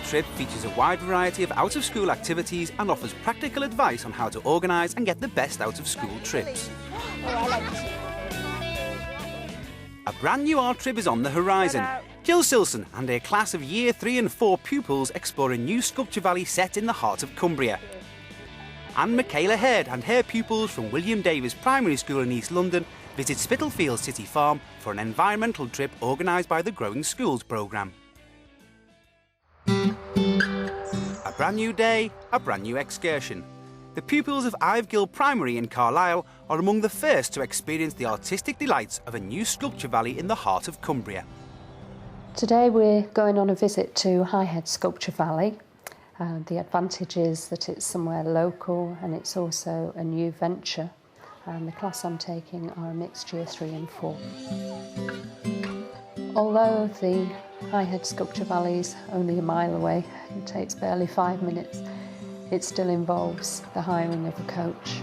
Trip features a wide variety of out-of-school activities and offers practical advice on how to organise and get the best out of school trips. A brand new art trip is on the horizon. Jill Silson and her class of Year 3 and 4 pupils explore a new sculpture valley set in the heart of Cumbria. And Michaela Heard and her pupils from William Davies Primary School in East London visit Spitalfields City Farm for an environmental trip organised by the Growing Schools programme. A brand new day, a brand new excursion. The pupils of Ivegill Primary in Carlisle are among the first to experience the artistic delights of a new sculpture valley in the heart of Cumbria. Today we're going on a visit to Highhead Sculpture Valley. The advantage is that it's somewhere local and it's also a new venture. And the class I'm taking are a mixed Year 3 and 4. Although the Highhead Sculpture Valley is only a mile away, it takes barely 5 minutes, it still involves the hiring of a coach.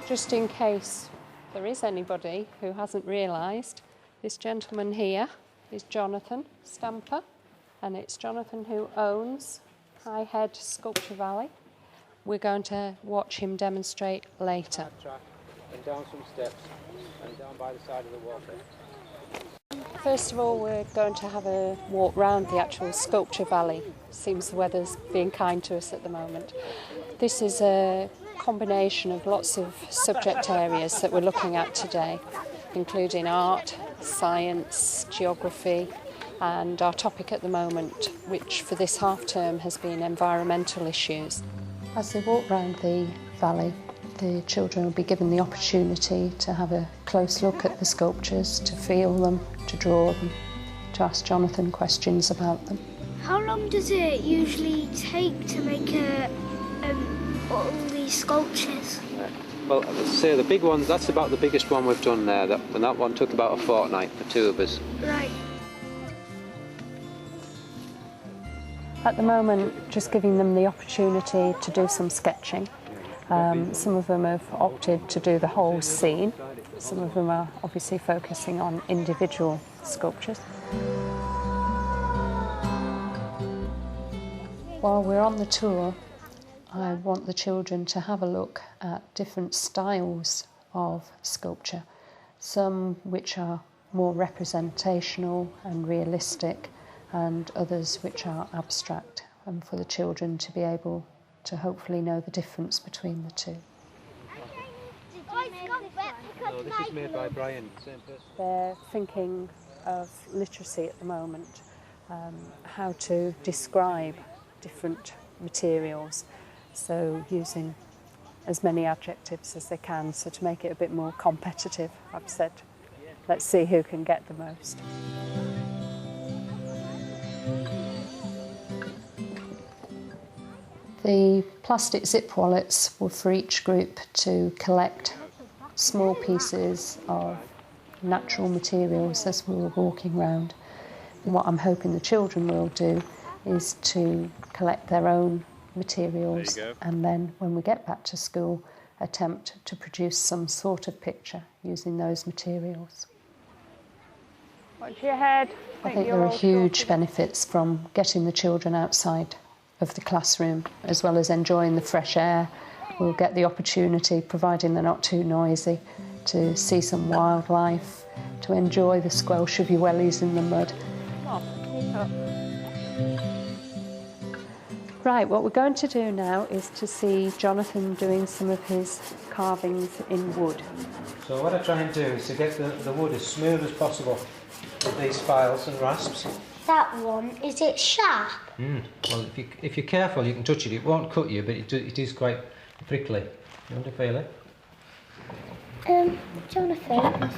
Just in case there is anybody who hasn't realised, this gentleman here is Jonathan Stamper, and it's Jonathan who owns Highhead Sculpture Valley. We're going to watch him demonstrate later. And down some steps and down by the side of the water. First of all, we're going to have a walk round the actual Sculpture Valley. Seems the weather's being kind to us at the moment. This is a combination of lots of subject areas that we're looking at today, including art, science, geography, and our topic at the moment, which for this half term has been environmental issues. As they walk round the valley, the children will be given the opportunity to have a close look at the sculptures, to feel them, to draw them, to ask Jonathan questions about them. How long does it usually take to make all these sculptures? Well, let's say the big one, that's about the biggest one we've done there. That one took about a fortnight for 2 of us. Right. At the moment, just giving them the opportunity to do some sketching. Some of them have opted to do the whole scene. Some of them are obviously focusing on individual sculptures. While we're on the tour, I want the children to have a look at different styles of sculpture, some which are more representational and realistic, and others which are abstract, and for the children to be able to hopefully know the difference between the two. No, this is made by Brian, same person. They're thinking of literacy at the moment, how to describe different materials, so using as many adjectives as they can, so to make it a bit more competitive. I've said, let's see who can get the most. The plastic zip wallets were for each group to collect small pieces of natural materials as we were walking round. And what I'm hoping the children will do is to collect their own materials and then when we get back to school attempt to produce some sort of picture using those materials. Watch your head. I think there are huge benefits from getting the children outside of the classroom, as well as enjoying the fresh air. We'll get the opportunity, providing they're not too noisy, to see some wildlife, to enjoy the squelch of your wellies in the mud. Right, what we're going to do now is to see Jonathan doing some of his carvings in wood. So what I try and do is to get the wood as smooth as possible with these files and rasps. That one, is it sharp? Well, if you're careful, you can touch it. It won't cut you, but it is quite prickly. You want to feel it? Jonathan,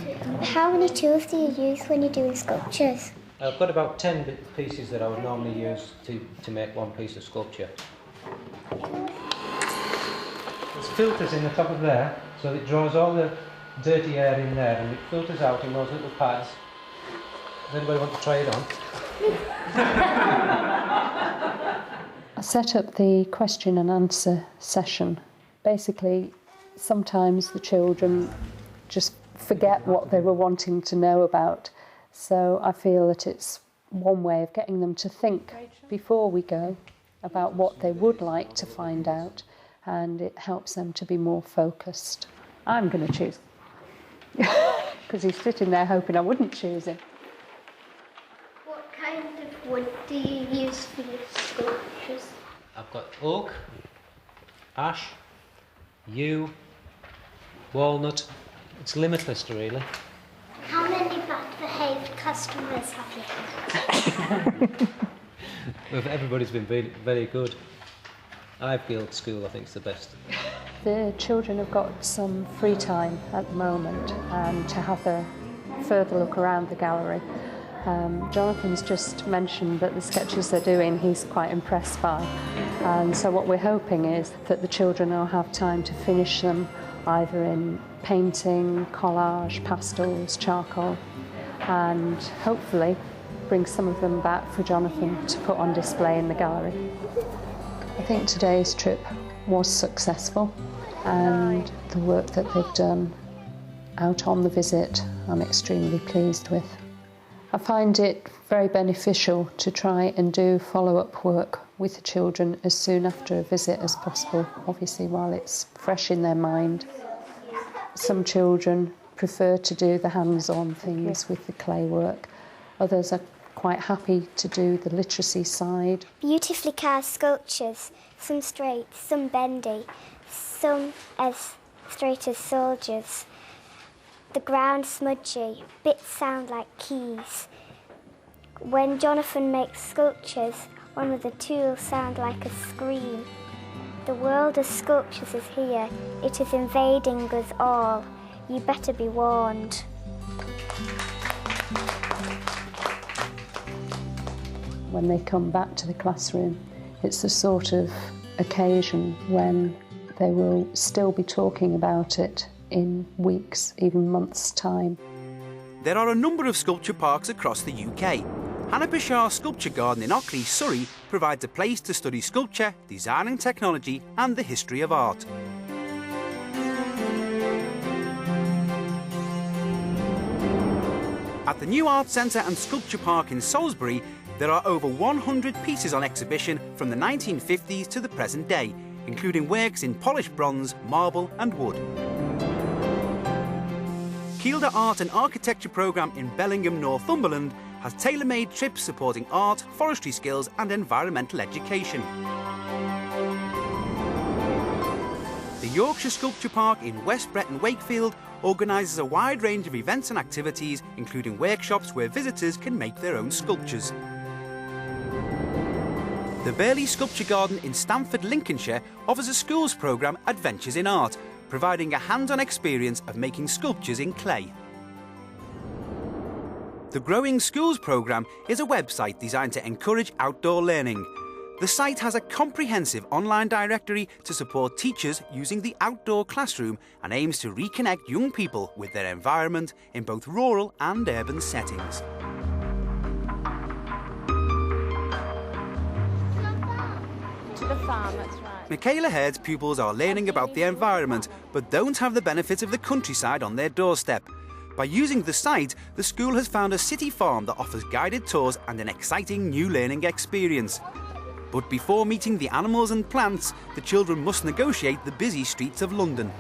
how many tools do you use when you're doing sculptures? I've got about 10 pieces that I would normally use to make one piece of sculpture. There's filters in the top of there, so it draws all the dirty air in there and it filters out in those little pads. Does anybody want to try it on? I set up the question and answer session. Basically, sometimes the children just forget what they were wanting to know about. So I feel that it's one way of getting them to think before we go about what they would like to find out, and it helps them to be more focused. I'm going to choose, because he's sitting there hoping I wouldn't choose him. What kind of wood do you use for your sculptures? I've got oak, ash, yew, walnut. It's limitless, really. How many bad-behaved customers have you had? Well, everybody's been very good. Ivefield School, I think, is the best. The children have got some free time at the moment to have a further look around the gallery. Jonathan's just mentioned that the sketches they're doing he's quite impressed by, and so what we're hoping is that the children will have time to finish them either in painting, collage, pastels, charcoal, and hopefully bring some of them back for Jonathan to put on display in the gallery. I think today's trip was successful, and the work that they've done out on the visit I'm extremely pleased with. I find it very beneficial to try and do follow-up work with the children as soon after a visit as possible, obviously while it's fresh in their mind. Some children prefer to do the hands-on things with the clay work. Others are quite happy to do the literacy side. Beautifully carved sculptures, some straight, some bendy, some as straight as soldiers. The ground smudgy, bits sound like keys. When Jonathan makes sculptures, one of the tools sound like a scream. The world of sculptures is here. It is invading us all. You better be warned. When they come back to the classroom, it's the sort of occasion when they will still be talking about it in weeks, even months' time. There are a number of sculpture parks across the UK. Hannah Sculpture Garden in Ockley, Surrey, provides a place to study sculpture, design and technology, and the history of art. At the new Art Centre and Sculpture Park in Salisbury, there are over 100 pieces on exhibition from the 1950s to the present day, including works in polished bronze, marble and wood. Kielder Art and Architecture Programme in Bellingham, Northumberland has tailor-made trips supporting art, forestry skills and environmental education. The Yorkshire Sculpture Park in West Bretton Wakefield organises a wide range of events and activities, including workshops where visitors can make their own sculptures. The Burley Sculpture Garden in Stamford, Lincolnshire offers a schools programme, Adventures in Art, providing a hands-on experience of making sculptures in clay. The Growing Schools programme is a website designed to encourage outdoor learning. The site has a comprehensive online directory to support teachers using the outdoor classroom and aims to reconnect young people with their environment in both rural and urban settings. To the farm, that's right. Michaela Hurd's pupils are learning about the environment but don't have the benefits of the countryside on their doorstep. By using the site, the school has found a city farm that offers guided tours and an exciting new learning experience. But before meeting the animals and plants, the children must negotiate the busy streets of London.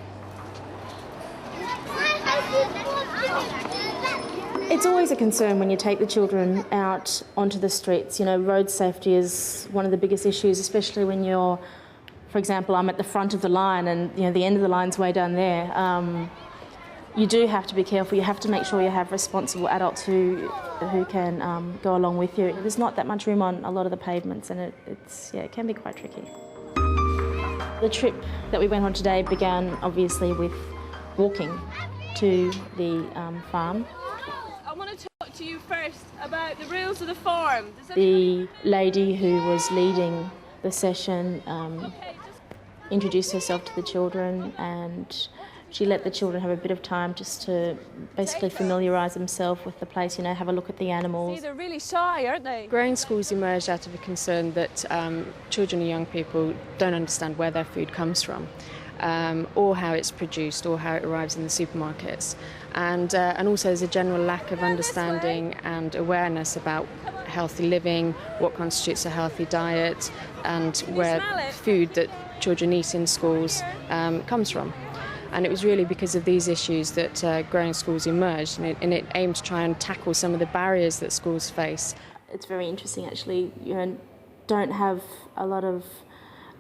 It's always a concern when you take the children out onto the streets. You know, road safety is one of the biggest issues, especially when you're, for example, I'm at the front of the line and, you know, the end of the line's way down there. You do have to be careful. You have to make sure you have responsible adults who can go along with you. There's not that much room on a lot of the pavements, and it can be quite tricky. The trip that we went on today began obviously with walking to the farm. I want to talk to you first about the rules of the farm. The lady who was leading the session introduced herself to the children, and she let the children have a bit of time just to basically familiarise themselves with the place, you know, have a look at the animals. They're really shy, aren't they? Growing schools emerged out of a concern that children and young people don't understand where their food comes from. or how it's produced, or how it arrives in the supermarkets. And also there's a general lack of understanding and awareness about healthy living, what constitutes a healthy diet, and where food that children eat in schools comes from. And it was really because of these issues that Growing Schools emerged, and it aimed to try and tackle some of the barriers that schools face. It's very interesting, actually. Don't have a lot of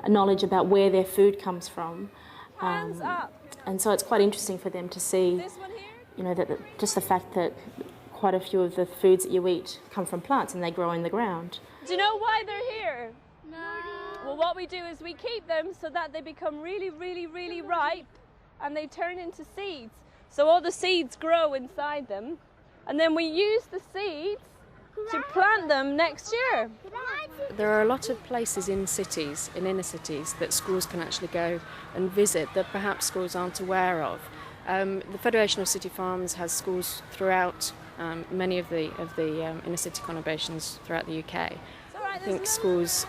knowledge about where their food comes from. Hands up. And so it's quite interesting for them to see, This one here? that just the fact that quite a few of the foods that you eat come from plants and they grow in the ground. Do you know why they're here? No. Well, what we do is we keep them so that they become really, really, really ripe and they turn into seeds. So all the seeds grow inside them, and then we use the seeds to plant them next year. There are a lot of places in cities, in inner cities, that schools can actually go and visit that perhaps schools aren't aware of. The Federation of City Farms has schools throughout many of the inner city conurbations throughout the UK. I think schools,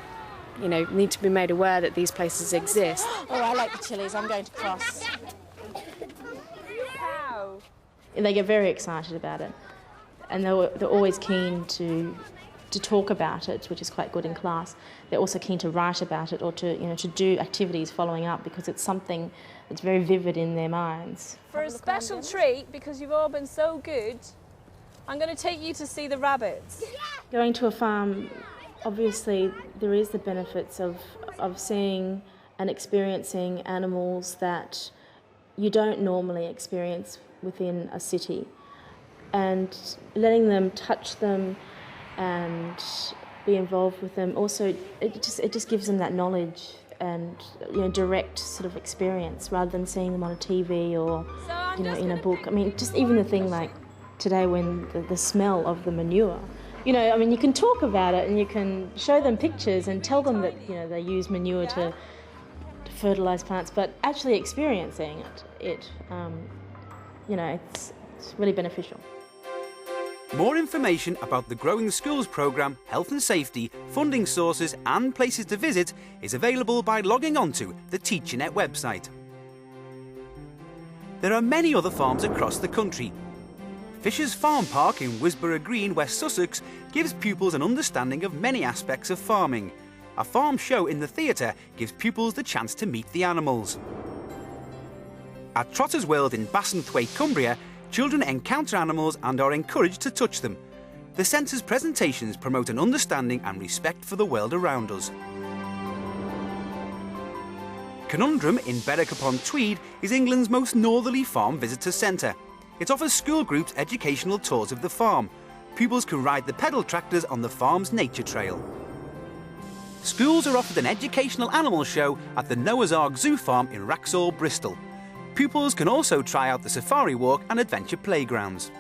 need to be made aware that these places exist. Oh, I like the chilies. I'm going to cross. Cow. They get very excited about it, and they're always keen to talk about it, which is quite good in class. They're also keen to write about it or to do activities following up, because it's something that's very vivid in their minds. For a special treat, because you've all been so good, I'm going to take you to see the rabbits. Going to a farm, obviously there is the benefits of seeing and experiencing animals that you don't normally experience within a city, and letting them touch them and be involved with them. Also, it just gives them that knowledge and direct sort of experience, rather than seeing them on a TV or in a book. I mean, just even the thing like today, when the smell of the manure. You can talk about it and you can show them pictures and tell them that they use manure to fertilise plants, but actually experiencing it's really beneficial. More information about the Growing Schools programme, health and safety, funding sources and places to visit is available by logging onto the TeacherNet website. There are many other farms across the country. Fisher's Farm Park in Wisborough Green, West Sussex, gives pupils an understanding of many aspects of farming. A farm show in the theatre gives pupils the chance to meet the animals. At Trotter's World in Bassenthwaite, Cumbria, children encounter animals and are encouraged to touch them. The centre's presentations promote an understanding and respect for the world around us. Conundrum in Berwick-upon-Tweed is England's most northerly farm visitor centre. It offers school groups educational tours of the farm. Pupils can ride the pedal tractors on the farm's nature trail. Schools are offered an educational animal show at the Noah's Ark Zoo Farm in Wraxall, Bristol. Pupils can also try out the safari walk and adventure playgrounds.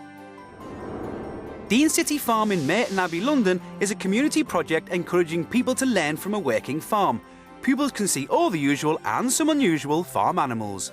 Dean City Farm in Merton Abbey, London is a community project encouraging people to learn from a working farm. Pupils can see all the usual and some unusual farm animals.